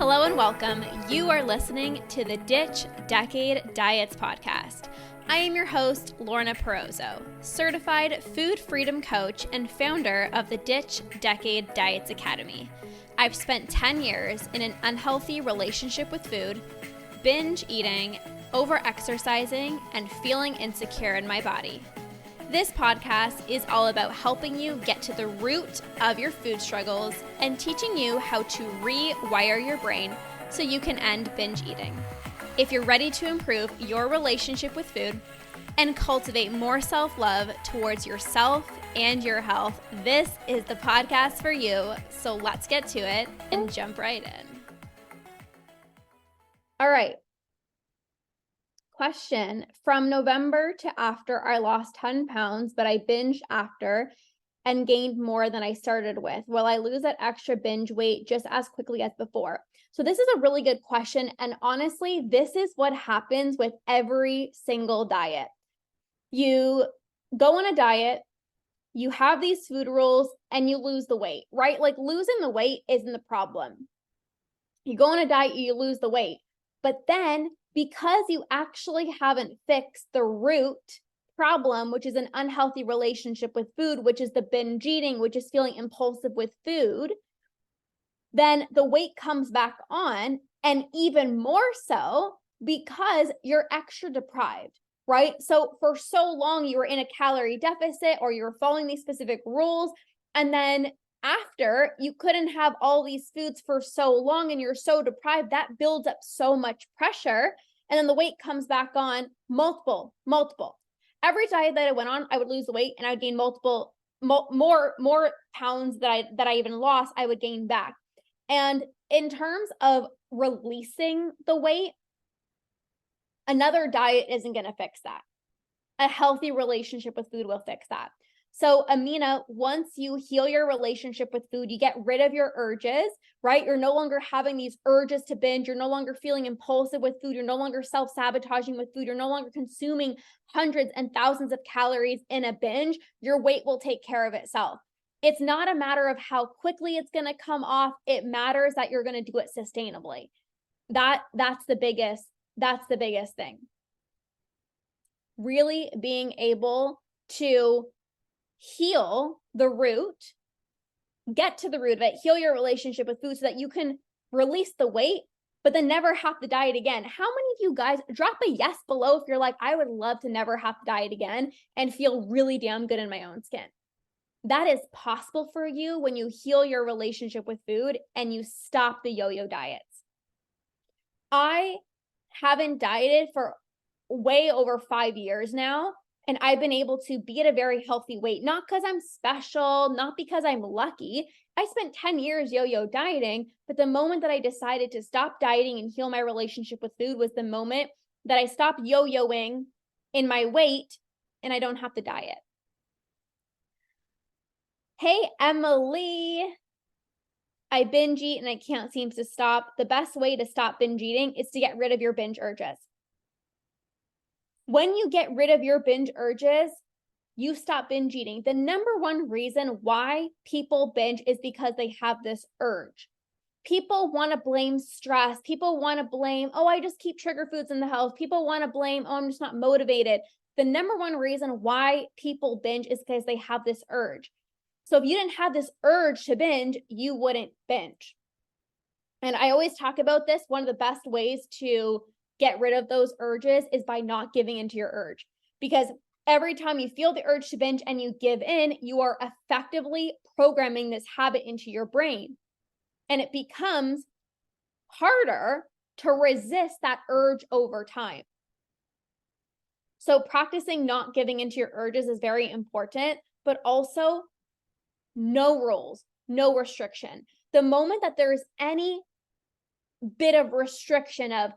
Hello and welcome. You are listening to the Ditch Decade Diets podcast. I am your host, Lorna, certified food freedom coach and founder of the Ditch Decade Diets Academy. I've spent 10 years in an unhealthy relationship with food, binge eating, over-exercising, and feeling insecure in my body. This podcast is all about helping you get to the root of your food struggles and teaching you how to rewire your brain so you can end binge eating. If you're ready to improve your relationship with food and cultivate more self-love towards yourself and your health, this is the podcast for you. So let's get to it and jump right in. All right. Question: from November to after, I lost 10 pounds, but I binged after and gained more than I started with. Will I lose that extra binge weight just as quickly as before? So this is a really good question. And honestly, this is what happens with every single diet. You go on a diet, you have these food rules, and you lose the weight, right? Like losing the weight isn't the problem. You go on a diet, you lose the weight. But then because you actually haven't fixed the root problem, which is an unhealthy relationship with food, which is the binge eating, which is feeling impulsive with food, then the weight comes back on, and even more so because you're extra deprived, right? So for so long, you were in a calorie deficit or you were following these specific rules, and then after you couldn't have all these foods for so long and you're so deprived, that builds up so much pressure. And then the weight comes back on multiple. Every diet that I went on, I would lose the weight and I would gain multiple, more pounds that I even lost, I would gain back. And in terms of releasing the weight, another diet isn't going to fix that. A healthy relationship with food will fix that. So Amina, once you heal your relationship with food, you get rid of your urges, right? You're no longer having these urges to binge. You're no longer feeling impulsive with food. You're no longer self-sabotaging with food. You're no longer consuming hundreds and thousands of calories in a binge. Your weight will take care of itself. It's not a matter of how quickly it's going to come off. It matters that you're going to do it sustainably. That's the biggest thing. Really being able to heal the root, get to the root of it, heal your relationship with food so that you can release the weight, but then never have to diet again. How many of you guys, drop a yes below if you're like, I would love to never have to diet again and feel really damn good in my own skin. That is possible for you when you heal your relationship with food and you stop the yo-yo diets. I haven't dieted for way over 5 years now. And I've been able to be at a very healthy weight, not because I'm special, not because I'm lucky. I spent 10 years yo-yo dieting, but the moment that I decided to stop dieting and heal my relationship with food was the moment that I stopped yo-yoing in my weight and I don't have to diet. Hey, Emily. I binge eat and I can't seem to stop. The best way to stop binge eating is to get rid of your binge urges. When you get rid of your binge urges, you stop binge eating. The number one reason why people binge is because they have this urge. People want to blame stress. People want to blame, oh, I just keep trigger foods in the house. People want to blame, oh, I'm just not motivated. The number one reason why people binge is because they have this urge. So if you didn't have this urge to binge, you wouldn't binge. And I always talk about this. One of the best ways to get rid of those urges is by not giving into your urge. Because every time you feel the urge to binge and you give in, you are effectively programming this habit into your brain. And it becomes harder to resist that urge over time. So practicing not giving into your urges is very important, but also no rules, no restriction. The moment that there is any bit of restriction of,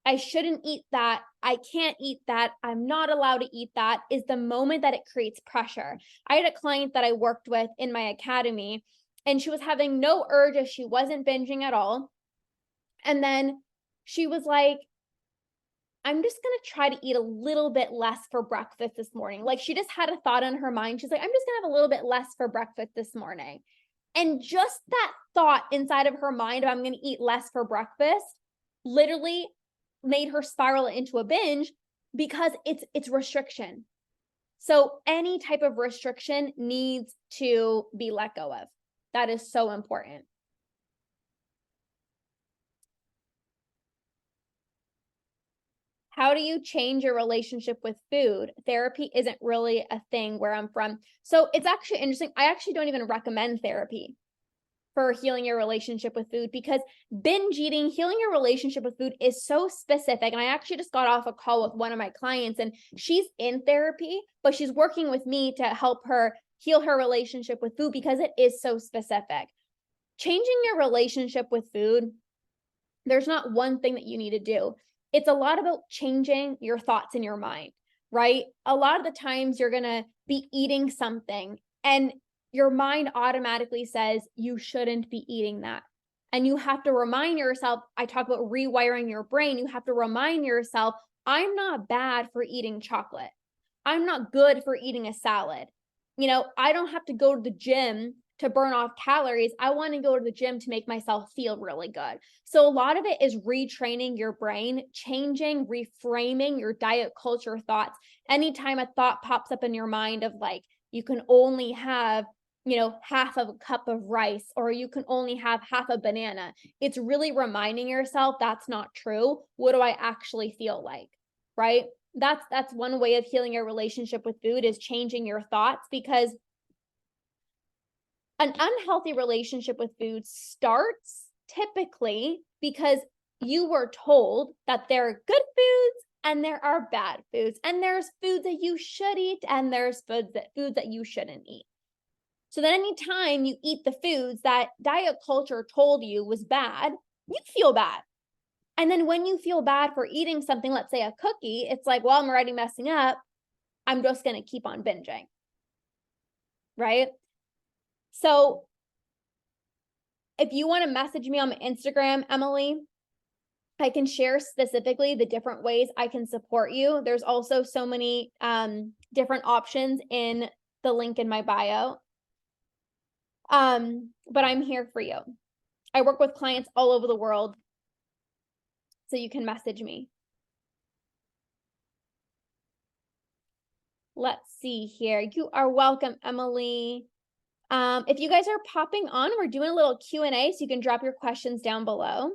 I shouldn't eat that, I can't eat that, I'm not allowed to eat that, is the moment that it creates pressure. I had a client that I worked with in my academy, and she was having no urge, she wasn't binging at all. And then she was like, I'm just going to try to eat a little bit less for breakfast this morning. Like she just had a thought in her mind. She's like, I'm just going to have a little bit less for breakfast this morning. And just that thought inside of her mind of I'm going to eat less for breakfast literally made her spiral into a binge because it's restriction. So any type of restriction needs to be let go of. That is so important. How do you change your relationship with food? Therapy isn't really a thing where I'm from. So it's actually interesting. I actually don't even recommend therapy for healing your relationship with food because binge eating, healing your relationship with food is so specific. And I actually just got off a call with one of my clients and she's in therapy, but she's working with me to help her heal her relationship with food because it is so specific. Changing your relationship with food, there's not one thing that you need to do. It's a lot about changing your thoughts in your mind, right? A lot of the times you're going to be eating something and your mind automatically says you shouldn't be eating that. And you have to remind yourself, I talk about rewiring your brain. You have to remind yourself, I'm not bad for eating chocolate. I'm not good for eating a salad. I don't have to go to the gym to burn off calories. I want to go to the gym to make myself feel really good. So a lot of it is retraining your brain, changing, reframing your diet culture thoughts. Anytime a thought pops up in your mind of like, you can only have, half of a cup of rice, or you can only have half a banana. It's really reminding yourself that's not true. What do I actually feel like? Right? That's one way of healing your relationship with food is changing your thoughts because an unhealthy relationship with food starts typically because you were told that there are good foods and there are bad foods, and there's foods that you should eat and there's foods that you shouldn't eat. So then anytime you eat the foods that diet culture told you was bad, you feel bad. And then when you feel bad for eating something, let's say a cookie, it's like, well, I'm already messing up. I'm just going to keep on binging. Right? So if you want to message me on my Instagram, Emily, I can share specifically the different ways I can support you. There's also so many different options in the link in my bio. But I'm here for you. I work with clients all over the world, so you can message me. Let's see here. You are welcome, Emily. If you guys are popping on, we're doing a little Q&A, so you can drop your questions down below.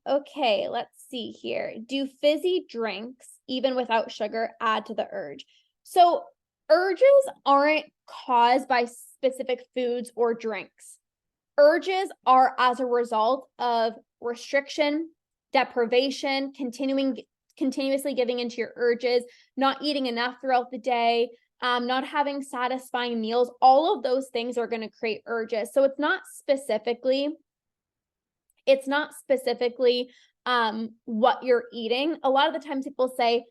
Okay, let's see here. Do fizzy drinks, even without sugar, add to the urge? So urges aren't caused by specific foods or drinks. Urges are as a result of restriction, deprivation, continuously giving into your urges, not eating enough throughout the day, not having satisfying meals. All of those things are going to create urges. So it's not specifically what you're eating. A lot of the times people say,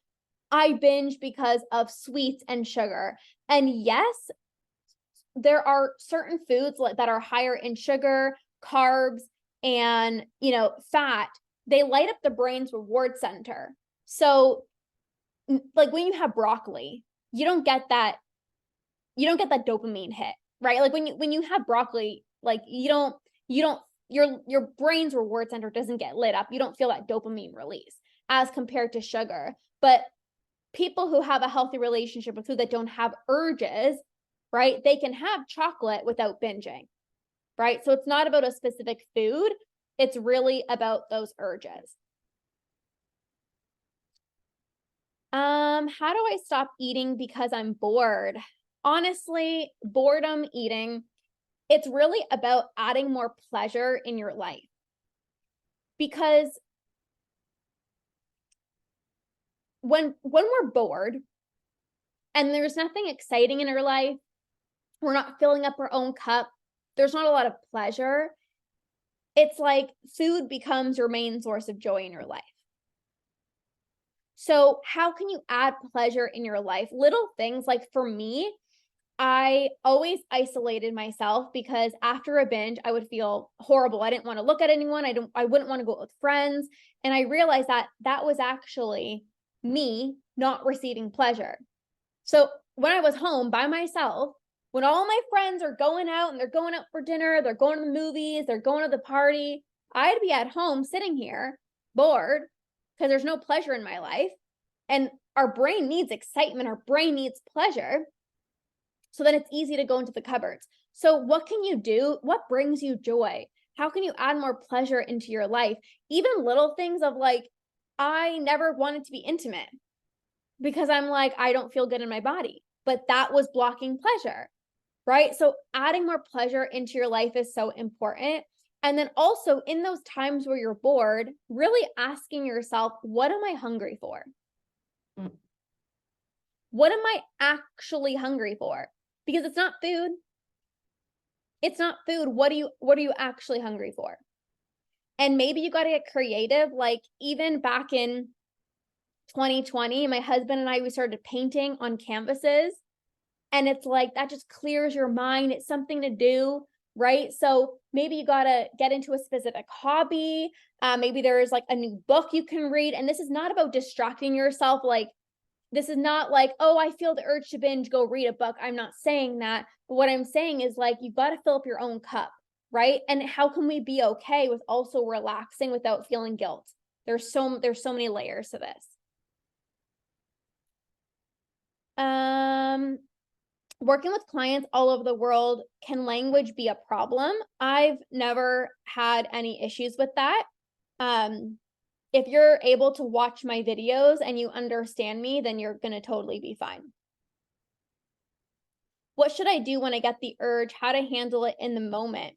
I binge because of sweets and sugar. And yes, there are certain foods that are higher in sugar, carbs, and fat. They light up the brain's reward center. So like when you have broccoli, you don't get that dopamine hit, right? Like when you have broccoli, like your brain's reward center doesn't get lit up. You don't feel that dopamine release as compared to sugar. But people who have a healthy relationship with food that don't have urges, right? They can have chocolate without binging, right? So it's not about a specific food. It's really about those urges. How do I stop eating because I'm bored? Honestly, boredom eating, it's really about adding more pleasure in your life. Because when we're bored and there's nothing exciting in our life, we're not filling up our own cup, there's not a lot of pleasure, it's like food becomes your main source of joy in your life. So how can you add pleasure in your life? Little things, like for me, I always isolated myself because after a binge, I would feel horrible. I didn't want to look at anyone. I wouldn't want to go out with friends. And I realized that was actually me not receiving pleasure. So when I was home by myself, when all my friends are going out and they're going out for dinner, they're going to the movies, they're going to the party, I'd be at home sitting here bored because there's no pleasure in my life. And our brain needs excitement, our brain needs pleasure. So then it's easy to go into the cupboards. So what can you do? What brings you joy? How can you add more pleasure into your life? Even little things of like, I never wanted to be intimate because I'm like, I don't feel good in my body, but that was blocking pleasure, right? So adding more pleasure into your life is so important. And then also in those times where you're bored, really asking yourself, what am I hungry for? What am I actually hungry for? Because it's not food. It's not food. What are you actually hungry for? And maybe you got to get creative. Like even back in 2020, my husband and I, we started painting on canvases. And it's like, that just clears your mind. It's something to do, right? So maybe you got to get into a specific hobby. Maybe there's like a new book you can read. And this is not about distracting yourself. Like, this is not like, oh, I feel the urge to binge, go read a book. I'm not saying that. But what I'm saying is like, you got to fill up your own cup, right? And how can we be okay with also relaxing without feeling guilt? There's so many layers to this. Working with clients all over the world, can language be a problem? I've never had any issues with that. If you're able to watch my videos and you understand me, then you're going to totally be fine. What should I do when I get the urge? How to handle it in the moment?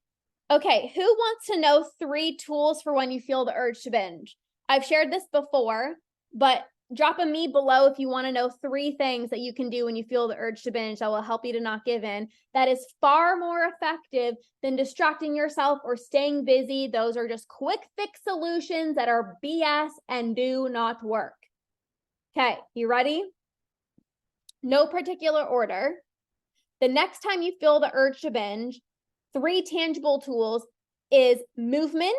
Okay, who wants to know 3 tools for when you feel the urge to binge? I've shared this before, but drop a me below if you want to know 3 things that you can do when you feel the urge to binge that will help you to not give in. That is far more effective than distracting yourself or staying busy. Those are just quick fix solutions that are BS and do not work. Okay, you ready? No particular order. The next time you feel the urge to binge, 3 tangible tools is movement,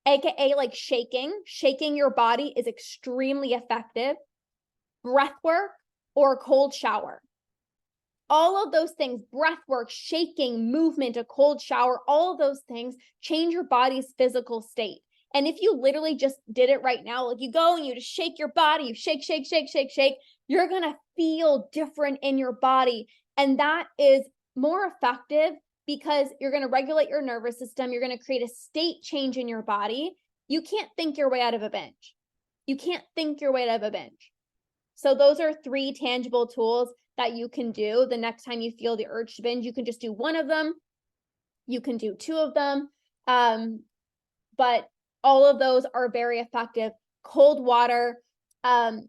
AKA like shaking your body is extremely effective, breath work, or a cold shower. All of those things, breath work, shaking, movement, a cold shower, all of those things change your body's physical state. And if you literally just did it right now, like you go and you just shake your body, you shake, you're going to feel different in your body. And that is more effective because you're going to regulate your nervous system. You're going to create a state change in your body. You can't think your way out of a binge. You can't think your way out of a binge. So those are 3 tangible tools that you can do the next time you feel the urge to binge. You can just do one of them. You can do 2 of them. But all of those are very effective. Cold water,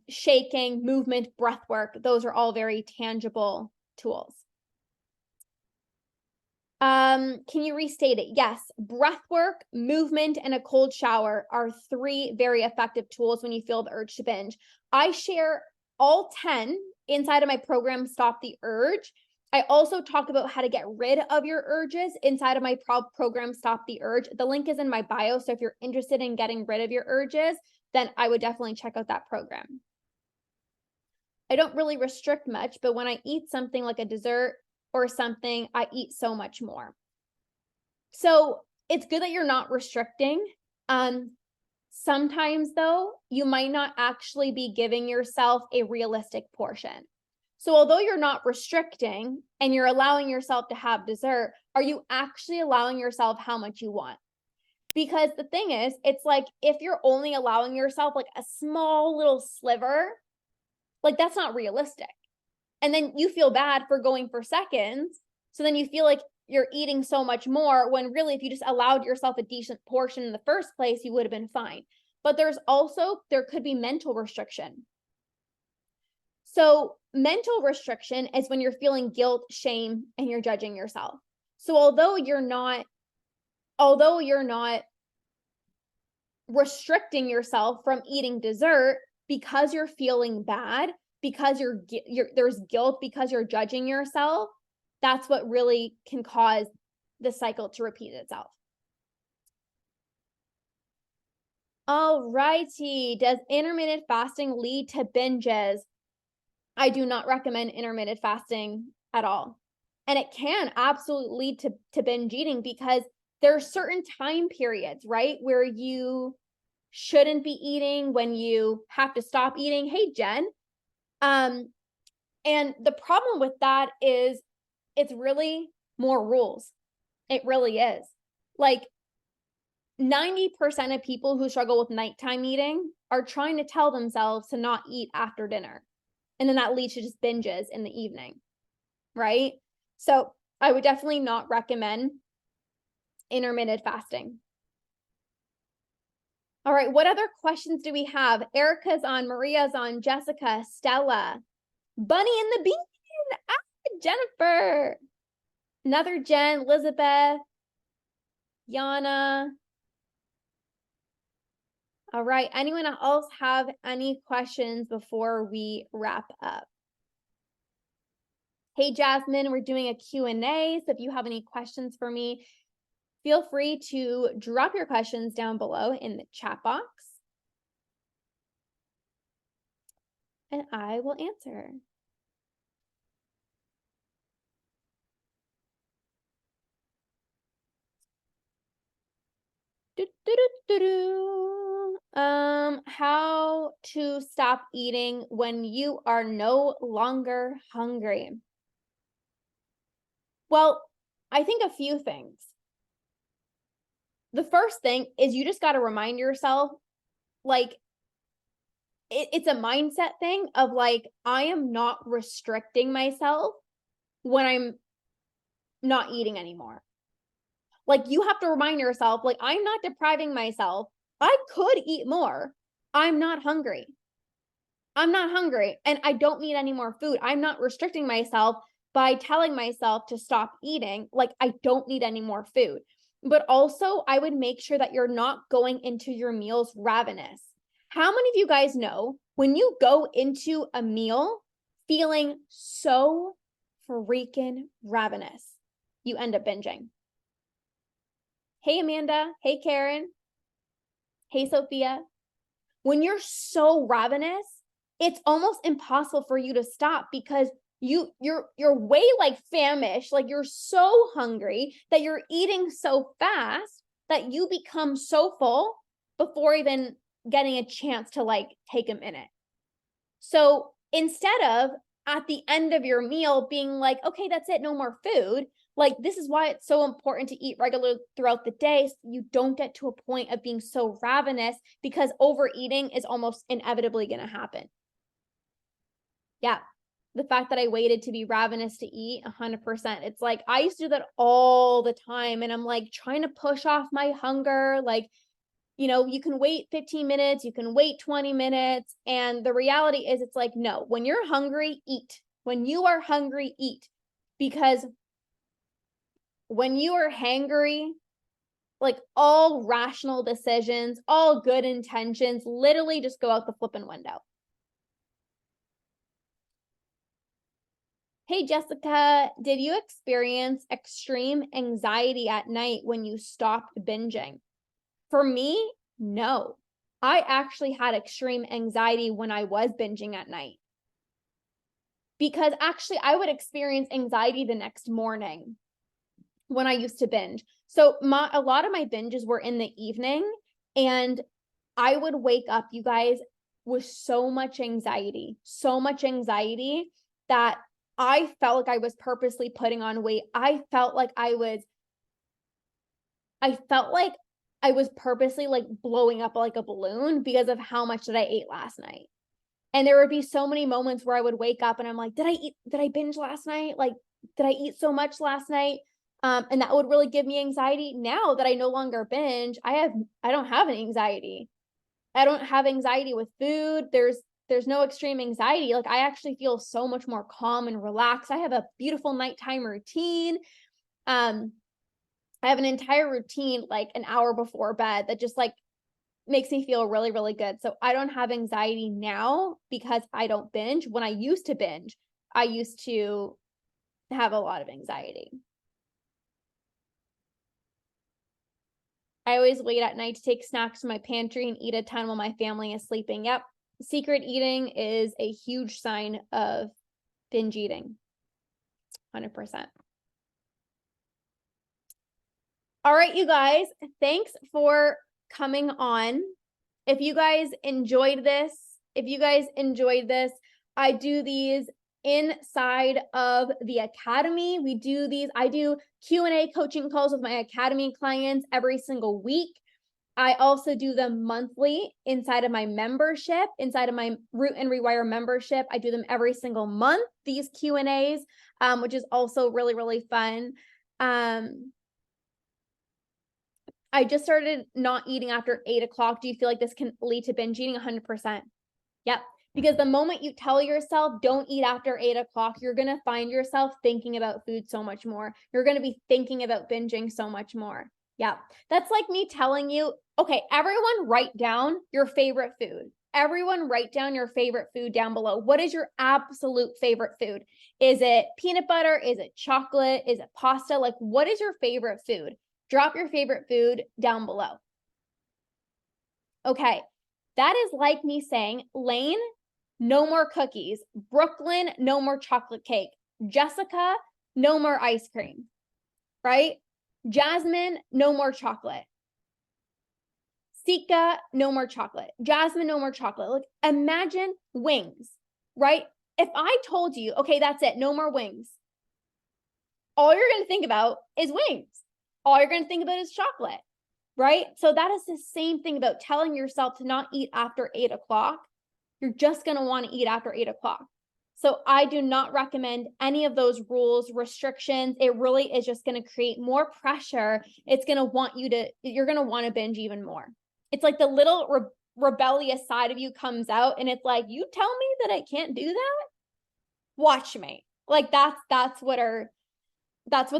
shaking, movement, breath work. Those are all very tangible tools. Can you restate it? Yes. Breath work, movement, and a cold shower are 3 very effective tools when you feel the urge to binge. I share all 10 inside of my program, Stop the Urge. I also talk about how to get rid of your urges inside of my program, Stop the Urge. The link is in my bio. So if you're interested in getting rid of your urges, then I would definitely check out that program. I don't really restrict much, but when I eat something like a dessert or something, I eat so much more. So it's good that you're not restricting. Sometimes though, you might not actually be giving yourself a realistic portion. So although you're not restricting and you're allowing yourself to have dessert, are you actually allowing yourself how much you want? Because the thing is, it's like if you're only allowing yourself like a small little sliver, like that's not realistic. And then you feel bad for going for seconds. So then you feel like you're eating so much more when really, if you just allowed yourself a decent portion in the first place, you would have been fine. But there could be mental restriction. So mental restriction is when you're feeling guilt, shame, and you're judging yourself. So although you're not restricting yourself from eating dessert because you're feeling bad, because there's guilt, because you're judging yourself, that's what really can cause the cycle to repeat itself. All righty. Does intermittent fasting lead to binges? I do not recommend intermittent fasting at all. And it can absolutely lead to binge eating because there are certain time periods, right, where you shouldn't be eating, when you have to stop eating. Hey, Jen. And the problem with that is it's really more rules. It really is. Like 90% of people who struggle with nighttime eating are trying to tell themselves to not eat after dinner. And then that leads to just binges in the evening, right? So I would definitely not recommend intermittent fasting. All right, what other questions do we have? Erica's on, Maria's on, Jessica, Stella, Bunny and the Bean, Jennifer, another Jen, Elizabeth, Yana. All right, anyone else have any questions before we wrap up? Hey, Jasmine, we're doing a Q&A, so if you have any questions for me, feel free to drop your questions down below in the chat box, and I will answer. How to stop eating when you are no longer hungry? Well, I think a few things. The first thing is you just got to remind yourself, like, it's a mindset thing of like, I am not restricting myself when I'm not eating anymore. Like, you have to remind yourself, like, I'm not depriving myself. I could eat more. I'm not hungry. I'm not hungry and I don't need any more food. I'm not restricting myself by telling myself to stop eating. Like, I don't need any more food. But also, I would make sure that you're not going into your meals ravenous. How many of you guys know when you go into a meal feeling so freaking ravenous, you end up binging? Hey, Amanda. Hey, Karen. Hey, Sophia. When you're so ravenous, it's almost impossible for you to stop because you're way like famished, like you're so hungry that you're eating so fast that you become so full before even getting a chance to like take a minute. So instead of at the end of your meal being like, okay, that's it, no more food. Like, this is why it's so important to eat regularly throughout the day, so you don't get to a point of being so ravenous, because overeating is almost inevitably going to happen. Yeah. The fact that I waited to be ravenous to eat, 100%. It's like, I used to do that all the time. And I'm like trying to push off my hunger. Like, you know, you can wait 15 minutes, you can wait 20 minutes. And the reality is, it's like, no, when you're hungry, eat. When you are hungry, eat. Because when you are hangry, like, all rational decisions, all good intentions literally just go out the flipping window. Hey, Jessica, did you experience extreme anxiety at night when you stopped binging? For me, no. I actually had extreme anxiety when I was binging at night. Because actually, I would experience anxiety the next morning when I used to binge. So a lot of my binges were in the evening, and I would wake up, you guys, with so much anxiety that I felt like I was purposely putting on weight. I felt like I was purposely like blowing up like a balloon because of how much that I ate last night. And there would be so many moments where I would wake up and I'm like, did I binge last night? Like, did I eat so much last night? And that would really give me anxiety. Now that I no longer binge, I don't have any anxiety. I don't have anxiety with food. There's no extreme anxiety. Like, I actually feel so much more calm and relaxed. I have a beautiful nighttime routine. I have an entire routine like an hour before bed that just like makes me feel really, really good. So I don't have anxiety now because I don't binge. When I used to binge, I used to have a lot of anxiety. I always wait at night to take snacks from my pantry and eat a ton while my family is sleeping. Yep, secret eating is a huge sign of binge eating. 100%. All right, you guys, thanks for coming on. If you guys enjoyed this, I do these inside of the academy. I do Q&A coaching calls with my academy clients every single week. I also do them monthly inside of my membership, inside of my Root and Rewire membership. I do them every single month, these Q&As, which is also really, really fun. I just started not eating after 8 o'clock. Do you feel like this can lead to binge eating? 100%. Yep. Because the moment you tell yourself, don't eat after 8 o'clock, you're going to find yourself thinking about food so much more. You're going to be thinking about binging so much more. Yeah. That's like me telling you, okay, everyone write down your favorite food. Everyone write down your favorite food down below. What is your absolute favorite food? Is it peanut butter? Is it chocolate? Is it pasta? Like, what is your favorite food? Drop your favorite food down below. Okay. That is like me saying, Lane, no more cookies. Brooklyn, no more chocolate cake. Jessica, no more ice cream, right? Jasmine, no more chocolate. Sika, no more chocolate. Jasmine, no more chocolate. Like, imagine wings, right? If I told you, okay, that's it, no more wings, all you're going to think about is wings. All you're going to think about is chocolate, right? So that is the same thing about telling yourself to not eat after 8 o'clock. You're just going to want to eat after 8 o'clock. So I do not recommend any of those rules, restrictions. It really is just going to create more pressure. It's going to you're going to want to binge even more. It's like the little rebellious side of you comes out and it's like, you tell me that I can't do that? Watch me. Like that's what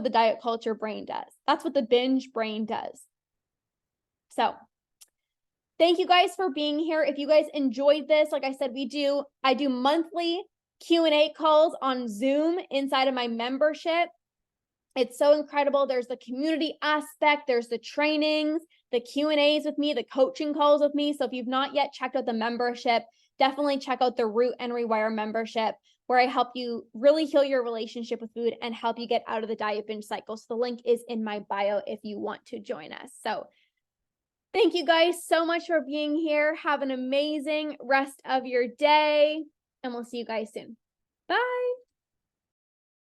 the diet culture brain does. That's what the binge brain does. So thank you guys for being here. If you guys enjoyed this, like I said, I do monthly Q&A calls on Zoom inside of my membership. It's so incredible. There's the community aspect, there's the trainings, the Q&As with me, the coaching calls with me. So if you've not yet checked out the membership, definitely check out the Root and Rewire membership, where I help you really heal your relationship with food and help you get out of the diet binge cycle. So the link is in my bio if you want to join us. So thank you guys so much for being here. Have an amazing rest of your day, and we'll see you guys soon. Bye.